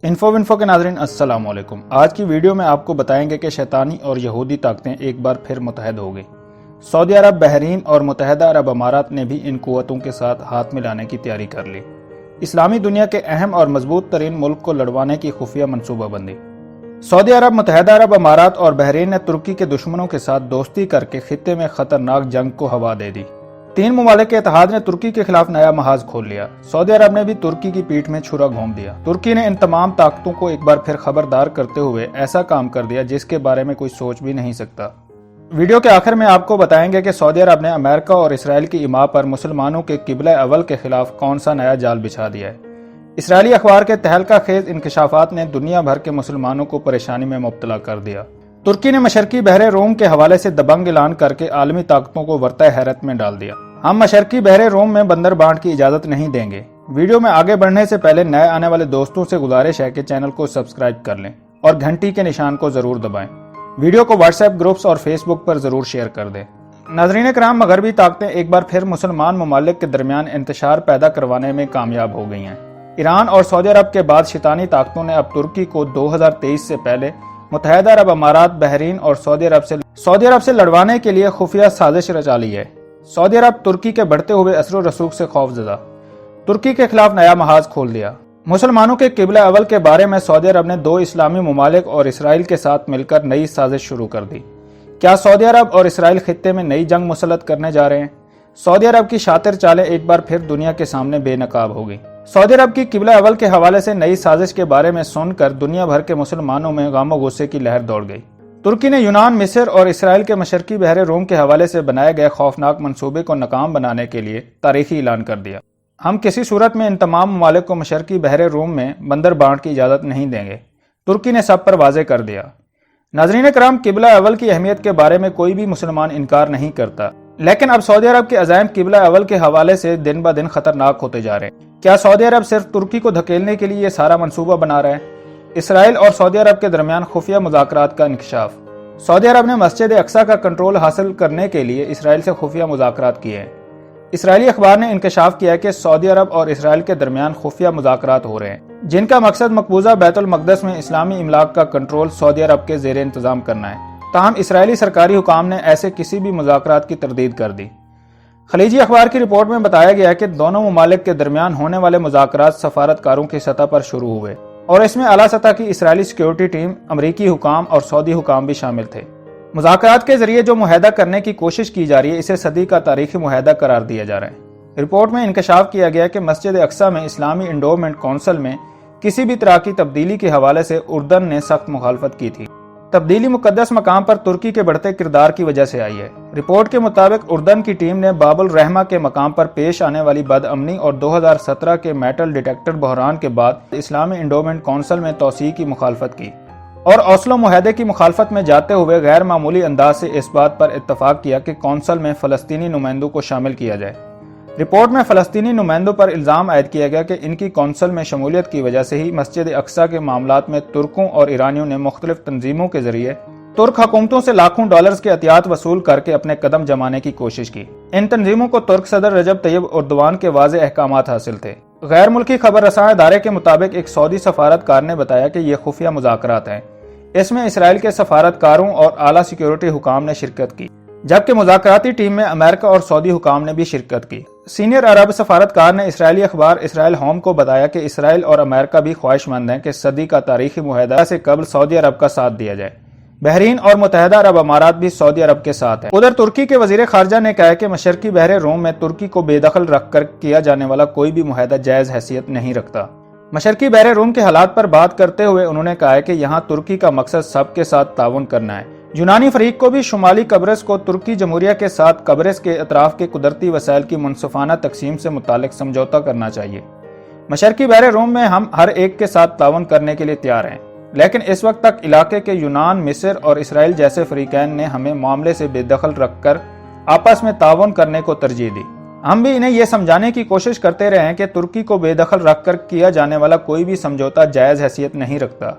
Info کے ناظرین السلام علیکم۔ آج کی ویڈیو میں آپ کو بتائیں گے کہ شیطانی اور یہودی طاقتیں ایک بار پھر متحد ہو گئی۔ سعودی عرب، بحرین اور متحدہ عرب امارات نے بھی ان قوتوں کے ساتھ ہاتھ ملانے کی تیاری کر لی۔ اسلامی دنیا کے اہم اور مضبوط ترین ملک کو لڑوانے کی خفیہ منصوبہ بندی۔ سعودی عرب، متحدہ عرب امارات اور بحرین نے ترکی کے دشمنوں کے ساتھ دوستی کر کے خطے میں خطرناک جنگ کو ہوا دے دی۔ تین ممالک کے اتحاد نے ترکی کے خلاف نیا محاذ کھول لیا۔ سعودی عرب نے بھی ترکی کی پیٹھ میں چھرا گھونپ دیا۔ ترکی نے ان تمام طاقتوں کو ایک بار پھر خبردار کرتے ہوئے ایسا کام کر دیا جس کے بارے میں کوئی سوچ بھی نہیں سکتا۔ ویڈیو کے آخر میں آپ کو بتائیں گے کہ سعودی عرب نے امریکہ اور اسرائیل کی اماں پر مسلمانوں کے قبلہ اول کے خلاف کون سا نیا جال بچھا دیا ہے۔ اسرائیلی اخبار کے تہلکہ خیز انکشافات نے دنیا بھر کے مسلمانوں کو پریشانی میں مبتلا کر دیا۔ ترکی نے مشرقی بحر روم کے حوالے سے دبنگ اعلان کر کے عالمی طاقتوں کو ورطہ حیرت میں ڈال دیا۔ ہم مشرقی بحر روم میں بندر بانٹ کی اجازت نہیں دیں گے۔ ویڈیو میں آگے بڑھنے سے پہلے نئے آنے والے دوستوں سے گزارش ہے کہ چینل کو سبسکرائب کر لیں اور گھنٹی کے نشان کو ضرور دبائیں۔ ویڈیو کو واٹس ایپ گروپس اور فیس بک پر ضرور شیئر کر دیں۔ ناظرین کرام، مغربی طاقتیں ایک بار پھر مسلمان ممالک کے درمیان انتشار پیدا کروانے میں کامیاب ہو گئی ہیں۔ ایران اور سعودی عرب کے بعد شیطانی طاقتوں نے اب ترکی کو 2023 سے پہلے متحدہ عرب امارات، بحرین اور سعودی عرب سے لڑوانے کے لیے خفیہ سازش رچا لی ہے۔ سعودی عرب ترکی کے بڑھتے ہوئے اثر و رسوخ سے خوف زدہ، ترکی کے خلاف نیا محاذ کھول دیا۔ مسلمانوں کے قبلہ اول کے بارے میں سعودی عرب نے 2 اسلامی ممالک اور اسرائیل کے ساتھ مل کر نئی سازش شروع کر دی۔ کیا سعودی عرب اور اسرائیل خطے میں نئی جنگ مسلط کرنے جا رہے ہیں؟ سعودی عرب کی شاطر چالیں ایک بار پھر دنیا کے سامنے بے نقاب ہو گئی۔ سعودی عرب کی قبلہ اول کے حوالے سے نئی سازش کے بارے میں سن کر دنیا بھر کے مسلمانوں میں غم و غصے کی لہر دوڑ گئی۔ ترکی نے یونان، مصر اور اسرائیل کے مشرقی بحر روم کے حوالے سے بنائے گئے خوفناک منصوبے کو ناکام بنانے کے لیے تاریخی اعلان کر دیا۔ ہم کسی صورت میں ان تمام ممالک کو مشرقی بحر روم میں بندر بانٹ کی اجازت نہیں دیں گے، ترکی نے سب پر واضح کر دیا۔ ناظرین کرام، قبلہ اول کی اہمیت کے بارے میں کوئی بھی مسلمان انکار نہیں کرتا، لیکن اب سعودی عرب کے عزائم قبلہ اول کے حوالے سے دن بہ دن خطرناک ہوتے جا رہے ہیں۔ کیا سعودی عرب صرف ترکی کو دھکیلنے کے لیے یہ سارا منصوبہ بنا رہا ہے؟ اسرائیل اور سعودی عرب کے درمیان خفیہ مذاکرات کا انکشاف۔ سعودی عرب نے مسجد اقصی کا کنٹرول حاصل کرنے کے لیے اسرائیل سے خفیہ مذاکرات کیے ہیں۔ اسرائیلی اخبار نے انکشاف کیا ہے کہ سعودی عرب اور اسرائیل کے درمیان خفیہ مذاکرات ہو رہے ہیں، جن کا مقصد مقبوضہ بیت المقدس میں اسلامی املاک کا کنٹرول سعودی عرب کے زیر انتظام کرنا ہے۔ تاہم اسرائیلی سرکاری حکام نے ایسے کسی بھی مذاکرات کی تردید کر دی۔ خلیجی اخبار کی رپورٹ میں بتایا گیا کہ دونوں ممالک کے درمیان ہونے والے مذاکرات سفارتکاروں کی سطح پر شروع ہوئے اور اس میں اعلیٰ سطح کی اسرائیلی سیکیورٹی ٹیم، امریکی حکام اور سعودی حکام بھی شامل تھے۔ مذاکرات کے ذریعے جو معاہدہ کرنے کی کوشش کی جا رہی ہے، اسے صدی کا تاریخی معاہدہ قرار دیا جا رہا ہے۔ رپورٹ میں انکشاف کیا گیا کہ مسجد اقصی میں اسلامی انڈومنٹ کونسل میں کسی بھی طرح کی تبدیلی کے حوالے سے اردن نے سخت مخالفت کی تھی۔ تبدیلی مقدس مقام پر ترکی کے بڑھتے کردار کی وجہ سے آئی ہے۔ رپورٹ کے مطابق اردن کی ٹیم نے باب الرحمہ کے مقام پر پیش آنے والی بدامنی اور 2017 کے میٹل ڈیٹیکٹر بحران کے بعد اسلامی انڈومنٹ کونسل میں توسیع کی مخالفت کی اور اوسلو معاہدے کی مخالفت میں جاتے ہوئے غیر معمولی انداز سے اس بات پر اتفاق کیا کہ کونسل میں فلسطینی نمائندوں کو شامل کیا جائے۔ رپورٹ میں فلسطینی نمائندوں پر الزام عائد کیا گیا کہ ان کی کونسل میں شمولیت کی وجہ سے ہی مسجد اقصی کے معاملات میں ترکوں اور ایرانیوں نے مختلف تنظیموں کے ذریعے ترک حکومتوں سے لاکھوں ڈالرز کے عطیات وصول کر کے اپنے قدم جمانے کی کوشش کی۔ ان تنظیموں کو ترک صدر رجب طیب اردوان کے واضح احکامات حاصل تھے۔ غیر ملکی خبر رساں ادارے کے مطابق ایک سعودی سفارتکار نے بتایا کہ یہ خفیہ مذاکرات ہیں۔ اس میں اسرائیل کے سفارتکاروں اور اعلیٰ سیکیورٹی حکام نے شرکت کی، جبکہ مذاکراتی ٹیم میں امریکہ اور سعودی حکام نے بھی شرکت کی۔ سینئر عرب سفارتکار نے اسرائیلی اخبار اسرائیل ہوم کو بتایا کہ اسرائیل اور امریکہ بھی خواہش مند ہیں کہ صدی کا تاریخی معاہدہ سے قبل سعودی عرب کا ساتھ دیا جائے۔ بحرین اور متحدہ عرب امارات بھی سعودی عرب کے ساتھ ہیں۔ ادھر ترکی کے وزیر خارجہ نے کہا کہ مشرقی بحر روم میں ترکی کو بے دخل رکھ کر کیا جانے والا کوئی بھی معاہدہ جائز حیثیت نہیں رکھتا۔ مشرقی بحر روم کے حالات پر بات کرتے ہوئے انہوں نے کہا کہ یہاں ترکی کا مقصد سب کے ساتھ تعاون کرنا ہے۔ یونانی فریق کو بھی شمالی قبرص کو ترکی جمہوریہ کے ساتھ قبرص کے اطراف کے قدرتی وسائل کی منصفانہ تقسیم سے متعلق سمجھوتا کرنا چاہیے۔ مشرقی بحر روم میں ہم ہر ایک کے ساتھ تعاون کرنے کے لیے تیار ہیں، لیکن اس وقت تک علاقے کے یونان، مصر اور اسرائیل جیسے فریقین نے ہمیں معاملے سے بے دخل رکھ کر آپس میں تعاون کرنے کو ترجیح دی۔ ہم بھی انہیں یہ سمجھانے کی کوشش کرتے رہے ہیں کہ ترکی کو بے دخل رکھ کر کیا جانے والا کوئی بھی سمجھوتا جائز حیثیت نہیں رکھتا۔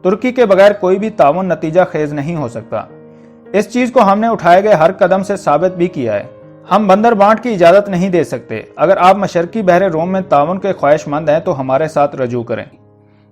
ترکی کے بغیر کوئی بھی تعاون نتیجہ خیز نہیں ہو سکتا۔ اس چیز کو ہم نے اٹھائے گئے ہر قدم سے ثابت بھی کیا ہے۔ ہم بندر بانٹ کی اجازت نہیں دے سکتے۔ اگر آپ مشرقی بحر روم میں تعاون کے خواہش مند ہیں تو ہمارے ساتھ رجوع کریں۔